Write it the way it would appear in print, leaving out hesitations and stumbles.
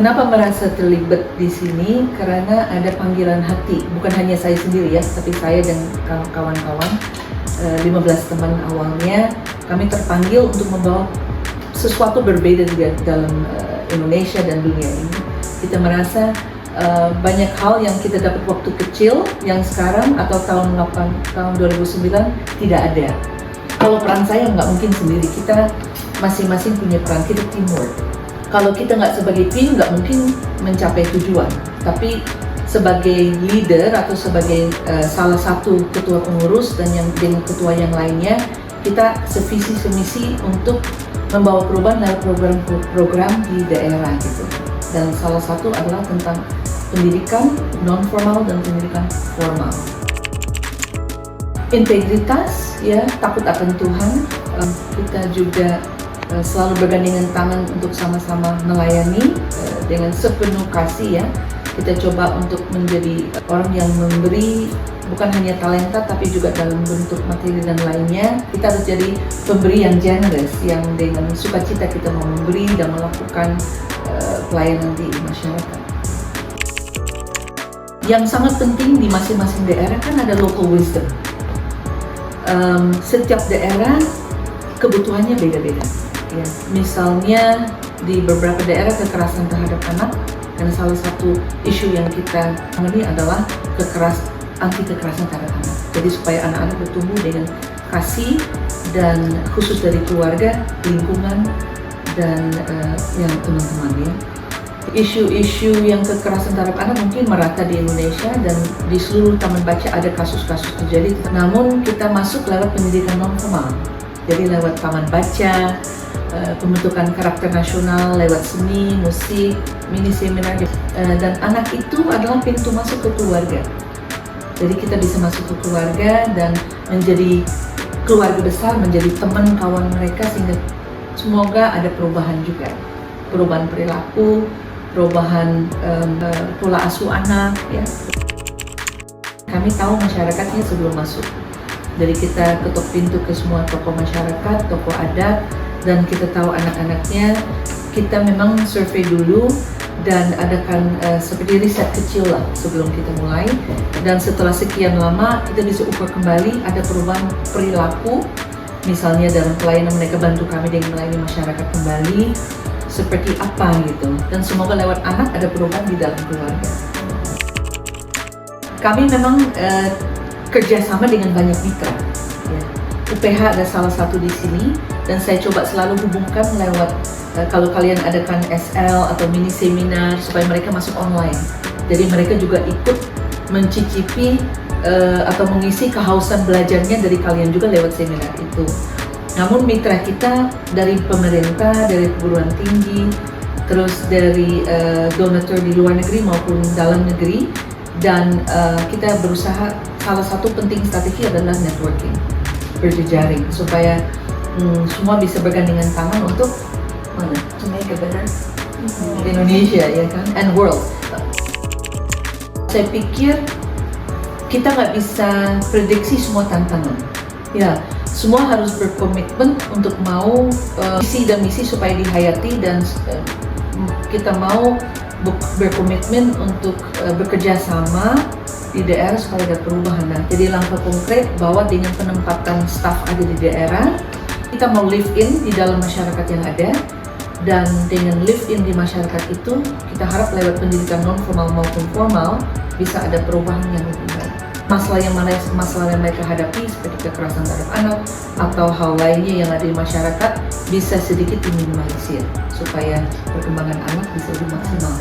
Kenapa merasa terlibat di sini? Karena ada panggilan hati, bukan hanya saya sendiri ya, tapi saya dan kawan-kawan, 15 teman awalnya, kami terpanggil untuk membawa sesuatu berbeda di dalam Indonesia dan dunia ini. Kita merasa banyak hal yang kita dapat waktu kecil, yang sekarang atau tahun 2009 tidak ada. Kalau peran saya nggak mungkin sendiri, kita masing-masing punya peran, kita teamwork. Kalau kita nggak sebagai tim, nggak mungkin mencapai tujuan. Tapi sebagai leader atau sebagai salah satu ketua pengurus dan yang dengan ketua yang lainnya, kita sevisi semisi untuk membawa perubahan dalam program-program di daerah gitu. Dan salah satu adalah tentang pendidikan non formal dan pendidikan formal. Integritas, ya, takut akan Tuhan. Kita juga selalu bergandengan tangan untuk sama-sama melayani dengan sepenuh kasih ya. Kita coba untuk menjadi orang yang memberi bukan hanya talenta tapi juga dalam bentuk materi dan lainnya. Kita harus jadi pemberi yang generous, yang dengan sukacita kita mau memberi dan melakukan pelayanan di masyarakat. Yang sangat penting di masing-masing daerah kan ada local wisdom. Setiap daerah kebutuhannya beda-beda. Ya, misalnya di beberapa daerah kekerasan terhadap anak, karena salah satu isu yang kita tangani adalah anti kekerasan terhadap anak. Jadi supaya anak-anak bertumbuh dengan kasih dan khusus dari keluarga, lingkungan dan yang teman-teman ya. Isu-isu yang kekerasan terhadap anak mungkin merata di Indonesia dan di seluruh taman baca ada kasus-kasus terjadi. Namun kita masuk lewat pendidikan non formal. Jadi lewat taman baca, pembentukan karakter nasional lewat seni, musik, mini seminar, dan anak itu adalah pintu masuk ke keluarga. Jadi kita bisa masuk ke keluarga dan menjadi keluarga besar, menjadi teman kawan mereka sehingga semoga ada perubahan juga, perubahan perilaku, perubahan pola asuh anak. Ya. Kami tahu masyarakatnya sebelum masuk. Jadi kita ketuk pintu ke semua tokoh masyarakat, tokoh adat, dan kita tahu anak-anaknya. Kita memang survei dulu dan adakan seperti riset kecil lah sebelum kita mulai. Dan setelah sekian lama kita bisa ukur kembali ada perubahan perilaku. Misalnya dalam pelayanan mereka bantu kami dengan melayani masyarakat kembali seperti apa gitu. Dan semoga lewat anak ada perubahan di dalam keluarga. Kami memang kerjasama dengan banyak mitra. Ya. UPH ada salah satu di sini dan saya coba selalu hubungkan lewat kalau kalian adakan SL atau mini seminar supaya mereka masuk online. Jadi mereka juga ikut mencicipi atau mengisi kehausan belajarnya dari kalian juga lewat seminar itu. Namun mitra kita dari pemerintah, dari perguruan tinggi, terus dari donatur di luar negeri maupun dalam negeri, dan kita berusaha, salah satu penting strategi adalah networking, berjejaring supaya semua bisa bergandengan tangan untuk to make a better Indonesia ya kan, and world. Saya pikir kita nggak bisa prediksi semua tantangan. Ya, semua harus berkomitmen untuk mau visi dan misi supaya dihayati dan kita mau berkomitmen untuk bekerja sama di daerah supaya ada perubahan. Nah, jadi langkah konkret bahwa dengan penempatan staf ada di daerah, kita mau live in di dalam masyarakat yang ada, dan dengan live in di masyarakat itu, kita harap lewat pendidikan non formal maupun formal bisa ada perubahan yang lebih baik. Masalah yang mereka hadapi seperti kekerasan terhadap anak atau hal lainnya yang ada di masyarakat bisa sedikit diminimalisir supaya perkembangan anak bisa lebih maksimal.